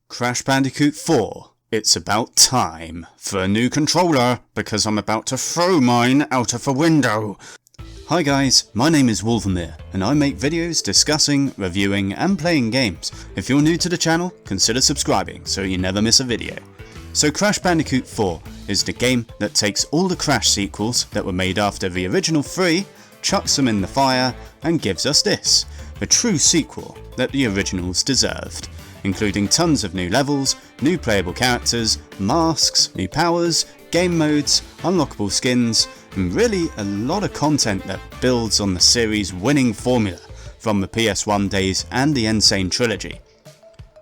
Crash Bandicoot 4. It's about time for a new controller because I'm about to throw mine out of a window. Hi guys, my name is Wolvermere and I make videos discussing, reviewing and playing games. If you're new to the channel, consider subscribing so you never miss a video. So Crash Bandicoot 4 is the game that takes all the Crash sequels that were made after the original 3, chucks them in the fire and gives us this, a true sequel that the originals deserved, including tons of new levels, new playable characters, masks, new powers, game modes, unlockable skins, and really a lot of content that builds on the series' winning formula from the PS1 days and the Insane trilogy.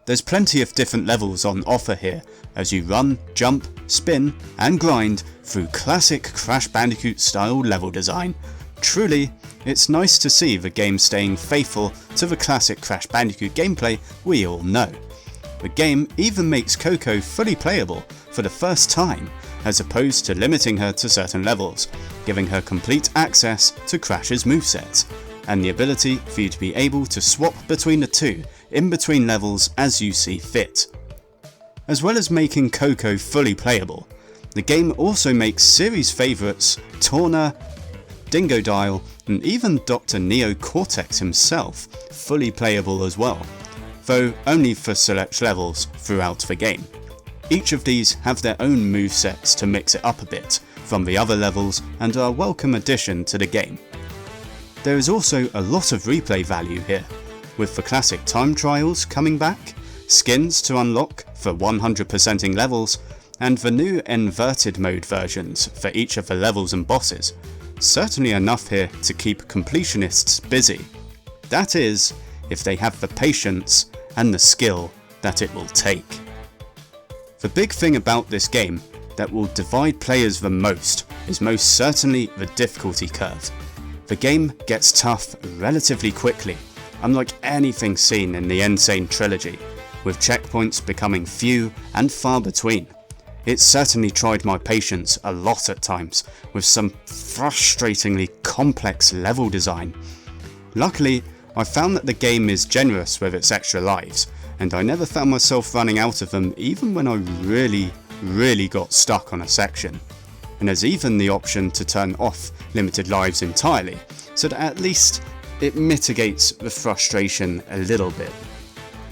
There's plenty of different levels on offer here as you run, jump, spin and grind through classic Crash Bandicoot style level design. Truly, it's nice to see the game staying faithful to the classic Crash Bandicoot gameplay we all know. The game even makes Coco fully playable for the first time, as opposed to limiting her to certain levels, giving her complete access to Crash's movesets, and the ability for you to be able to swap between the two in between levels as you see fit. As well as making Coco fully playable, the game also makes series favourites Torna, Dingodile and even Dr. Neo Cortex himself fully playable as well, though only for select levels throughout the game. Each of these have their own movesets to mix it up a bit from the other levels and are a welcome addition to the game. There is also a lot of replay value here, with the classic time trials coming back, skins to unlock for 100%ing levels, and the new inverted mode versions for each of the levels and bosses. Certainly enough here to keep completionists busy. That is, if they have the patience and the skill that it will take. The big thing about this game that will divide players the most is most certainly the difficulty curve. The game gets tough relatively quickly, unlike anything seen in the Insane trilogy, with checkpoints becoming few and far between. It certainly tried my patience a lot at times, with some frustratingly complex level design. Luckily, I found that the game is generous with its extra lives, and I never found myself running out of them even when I really got stuck on a section. And there's even the option to turn off limited lives entirely, so that at least it mitigates the frustration a little bit.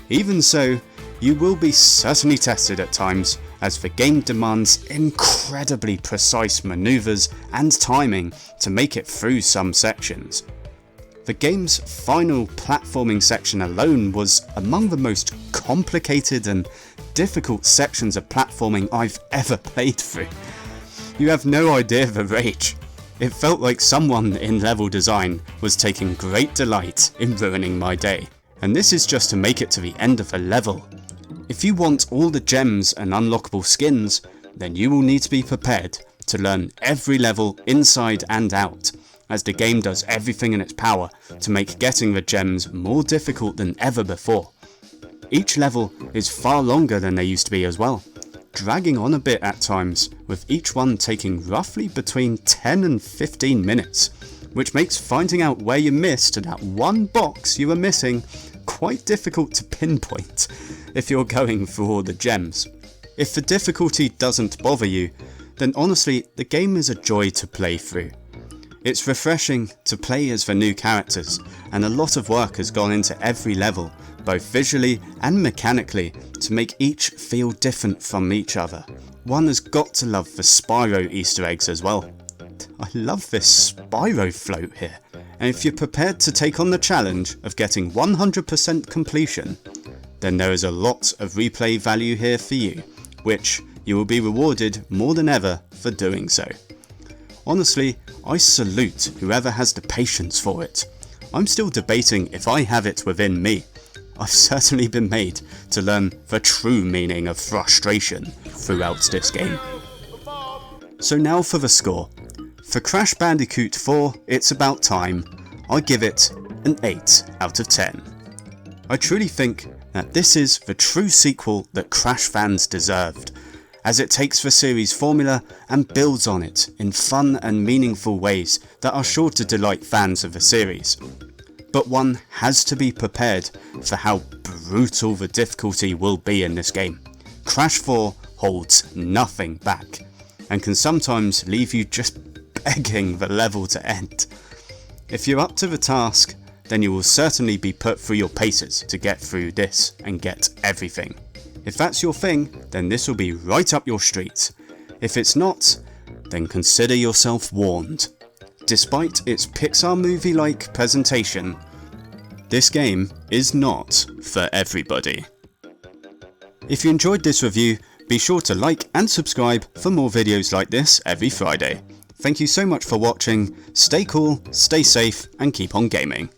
Even so, you will be certainly tested at times, as the game demands incredibly precise maneuvers and timing to make it through some sections. The game's final platforming section alone was among the most complicated and difficult sections of platforming I've ever played through. You have no idea the rage. It felt like someone in level design was taking great delight in ruining my day. And this is just to make it to the end of a level. If you want all the gems and unlockable skins, then you will need to be prepared to learn every level inside and out, as the game does everything in its power to make getting the gems more difficult than ever before. Each level is far longer than they used to be as well, dragging on a bit at times, with each one taking roughly between 10 and 15 minutes, which makes finding out where you missed that one box you were missing quite difficult to pinpoint if you're going for all the gems. If the difficulty doesn't bother you, then honestly the game is a joy to play through. It's refreshing to play as the new characters, and a lot of work has gone into every level, both visually and mechanically, to make each feel different from each other. One has got to love the Spyro Easter eggs as well. I love this Spyro float here, and if you're prepared to take on the challenge of getting 100% completion, then there is a lot of replay value here for you, which you will be rewarded more than ever for doing so. Honestly, I salute whoever has the patience for it. I'm still debating if I have it within me. I've certainly been made to learn the true meaning of frustration throughout this game. So now for the score. For Crash Bandicoot 4, It's About Time, I give it an 8 out of 10. I truly think that this is the true sequel that Crash fans deserved, as it takes the series formula and builds on it in fun and meaningful ways that are sure to delight fans of the series. but one has to be prepared for how brutal the difficulty will be in this game. Crash 4 holds nothing back, and can sometimes leave you just begging the level to end. If you're up to the task, then you will certainly be put through your paces to get through this and get everything. If that's your thing, then this will be right up your street. If it's not, then consider yourself warned. Despite its Pixar movie-like presentation, this game is not for everybody. If you enjoyed this review, be sure to like and subscribe for more videos like this every Friday. Thank you so much for watching, stay cool, stay safe, and keep on gaming.